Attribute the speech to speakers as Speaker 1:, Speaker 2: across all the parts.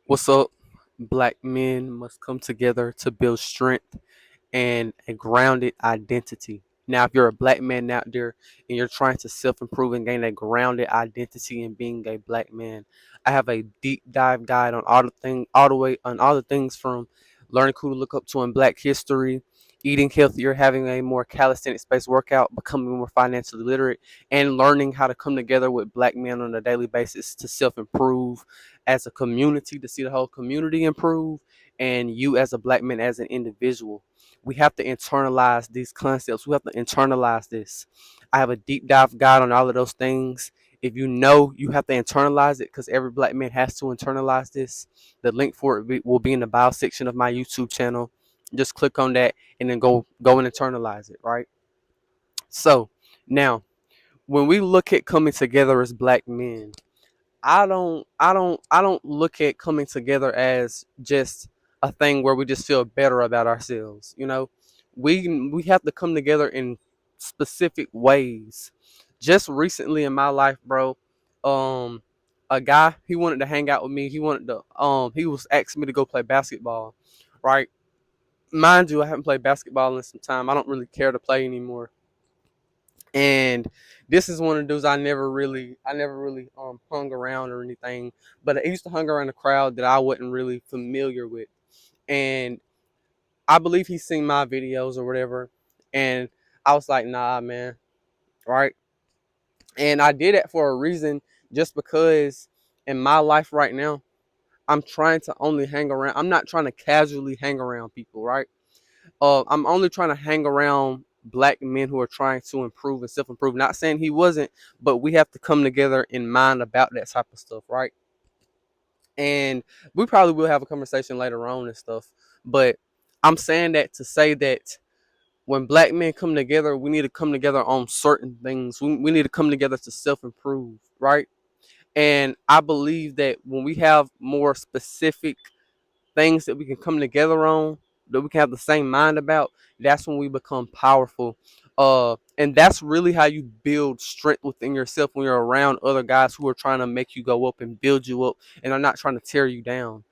Speaker 1: What's up? Black men must come together to build strength and a grounded identity. Now, if you're a black man out there and you're trying to self improve and gain a grounded identity in being a black man, I have a deep dive guide on all the way on all the things from learning who to look up to in black history, eating healthier, having a more calisthenics based workout, becoming more financially literate, and learning how to come together with black men on a daily basis to self improve as a community, to see the whole community improve, and you as a black man as an individual. We have to internalize these concepts. We have to internalize this. I have a deep dive guide on all of those things. If you know you have to internalize it, because every black man has to internalize this. The link for it will be in the bio section of my YouTube channel. Just click on that and then go and internalize it, right? So now, when we look at coming together as black men, I don't look at coming together as just a thing where we just feel better about ourselves. We have to come together in specific ways. Just recently in my life, bro, um, a guy, he wanted to hang out with me. He was asking me to go play basketball, right? Mind you, I haven't played basketball in some time. I don't really care to play anymore. And this is one of the dudes I never really hung around or anything, but I used to hang around a crowd that I wasn't really familiar with. And I believe he's seen my videos or whatever, and I was like, nah, man, right? And I did it for a reason, just because in my life right now, I'm trying to only hang around. I'm not trying to casually hang around people, right? I'm only trying to hang around black men who are trying to improve and self-improve. Not saying he wasn't, but we have to come together in mind about that type of stuff, right? And we probably will have a conversation later on and stuff. But I'm saying that to say that when black men come together, we need to come together on certain things. We need to come together to self-improve, right? And I believe that when we have more specific things that we can come together on, that we can have the same mind about, that's when we become powerful. And that's really how you build strength within yourself, when you're around other guys who are trying to make you go up and build you up and are not trying to tear you down.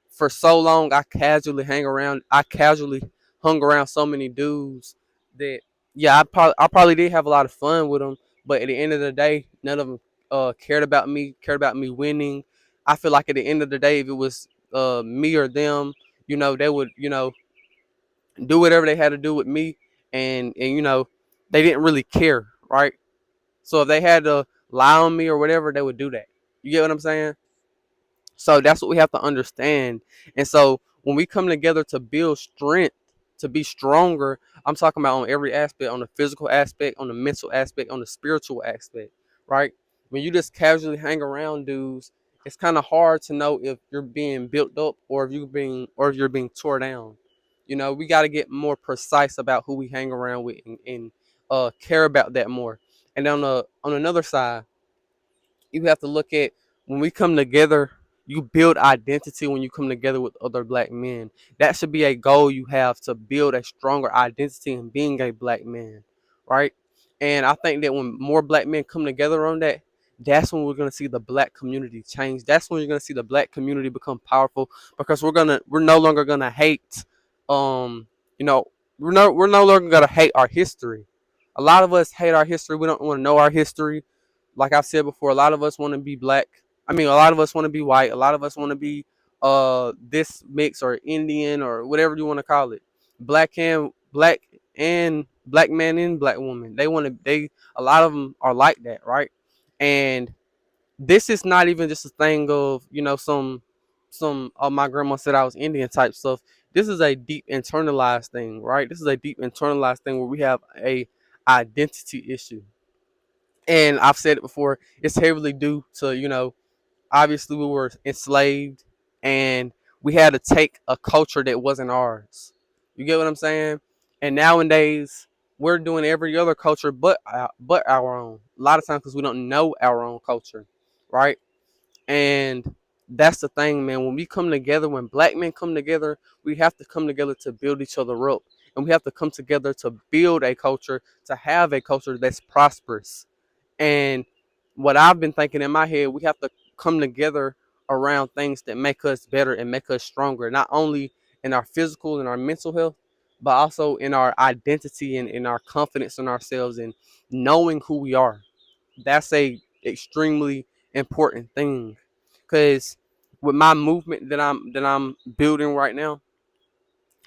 Speaker 1: For so long, I casually hung around so many dudes that, yeah, I probably did have a lot of fun with them, but at the end of the day, none of them cared about me winning. I feel like at the end of the day, if it was me or them, they would, do whatever they had to do with me, and they didn't really care, right? So if they had to lie on me or whatever, they would do that. You get what I'm saying? So that's what we have to understand. And so when we come together to build strength, to be stronger, I'm talking about on every aspect, on the physical aspect, on the mental aspect, on the spiritual aspect, right? When you just casually hang around dudes, it's kind of hard to know if you're being built up or if you're being tore down. We got to get more precise about who we hang around with, and care about that more. And on another side, you have to look at, when we come together, you build identity when you come together with other black men. That should be a goal you have, to build a stronger identity in being a black man, right? And I think that when more black men come together on that, that's when we're gonna see the black community change. That's when you're gonna see the black community become powerful, because we're no longer gonna hate, um, you know, we're no longer gonna hate our history. A lot of us hate our history. We don't want to know our history. Like I've said before, a lot of us want to be black. I mean, a lot of us want to be white. A lot of us want to be this mix or Indian or whatever you want to call it. Black man and black woman. A lot of them are like that, right? And this is not even just a thing of, some of my grandma said I was Indian type stuff. This is a deep internalized thing, right? This is a deep internalized thing where we have a identity issue. And I've said it before, it's heavily due to, obviously we were enslaved, and we had to take a culture that wasn't ours. You get what I'm saying? And nowadays we're doing every other culture but our own. A lot of times because we don't know our own culture, right? And that's the thing, man. When we come together, when black men come together, we have to come together to build each other up. And we have to come together to build a culture, to have a culture that's prosperous. And what I've been thinking in my head, we have to come together around things that make us better and make us stronger, not only in our physical and our mental health, but also in our identity and in our confidence in ourselves and knowing who we are. That's a extremely important thing, because with my movement that I'm building right now,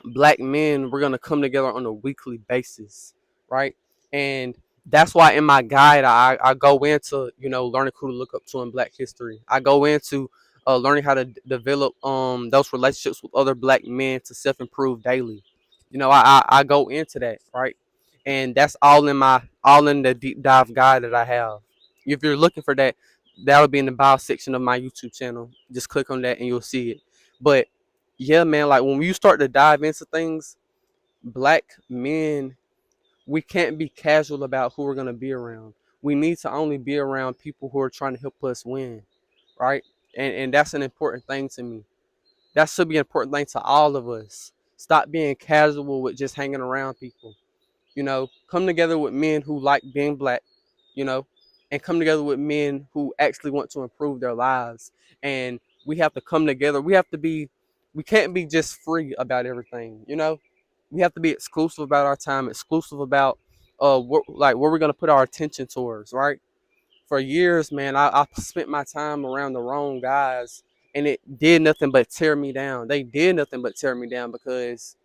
Speaker 1: black men, we're gonna come together on a weekly basis, right? And that's why in my guide I go into, learning who to look up to in Black history. I go into learning how to develop those relationships with other black men to self improve daily. I go into that, right? And that's all in the deep dive guide that I have. If you're looking for that, that'll be in the bio section of my YouTube channel. Just click on that and you'll see it. But yeah, man, like when you start to dive into things, black men, we can't be casual about who we're gonna be around. We need to only be around people who are trying to help us win, right? And that's an important thing to me. That should be an important thing to all of us. Stop being casual with just hanging around people. Come together with men who like being black, you know, and come together with men who actually want to improve their lives. And we have to come together. We can't be just free about everything. We have to be exclusive about our time, exclusive about where we're gonna put our attention towards, right? For years, man, I spent my time around the wrong guys, and it did nothing but tear me down. They did nothing but tear me down because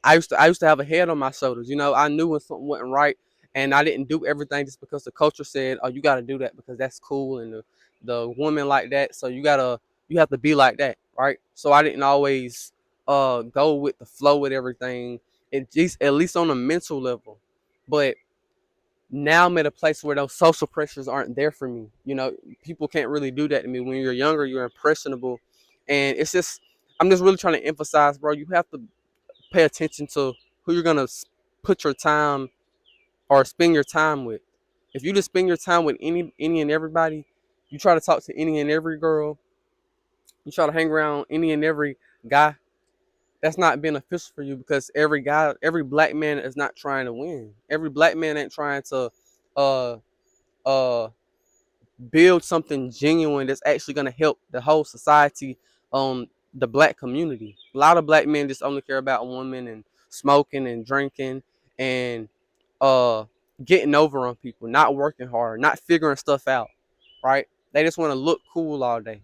Speaker 1: I used to have a head on my shoulders. I knew when something wasn't right, and I didn't do everything just because the culture said, "Oh, you got to do that because that's cool," and the woman like that, so you have to be like that, right? So I didn't always go with the flow with everything, at least on a mental level. But now I'm at a place where those social pressures aren't there for me. People can't really do that to me. When you're younger, you're impressionable, and it's just I'm just really trying to emphasize, bro. You have to pay attention to who you're gonna put your time or spend your time with. If you just spend your time with any and everybody, you try to talk to any and every girl, you try to hang around any and every guy, that's not beneficial for you because every black man is not trying to win. Every black man ain't trying to uh uh build something genuine that's actually gonna help the whole society, the black community. A lot of black men just only care about women and smoking and drinking and uh getting over on people, not working hard, not figuring stuff out, right? They just want to look cool all day.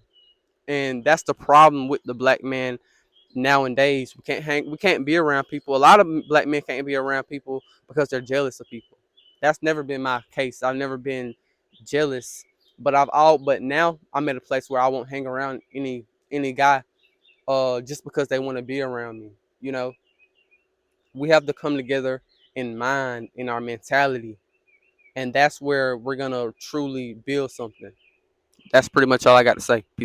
Speaker 1: And that's the problem with the black man nowadays. We can't be around people. A lot of black men can't be around people because they're jealous of people. That's never been my case. I've never been jealous, but now I'm at a place where I won't hang around any guy just because they want to be around me. You know, we have to come together in mind, in our mentality, and that's where we're gonna truly build something. That's pretty much all I got to say. Peace.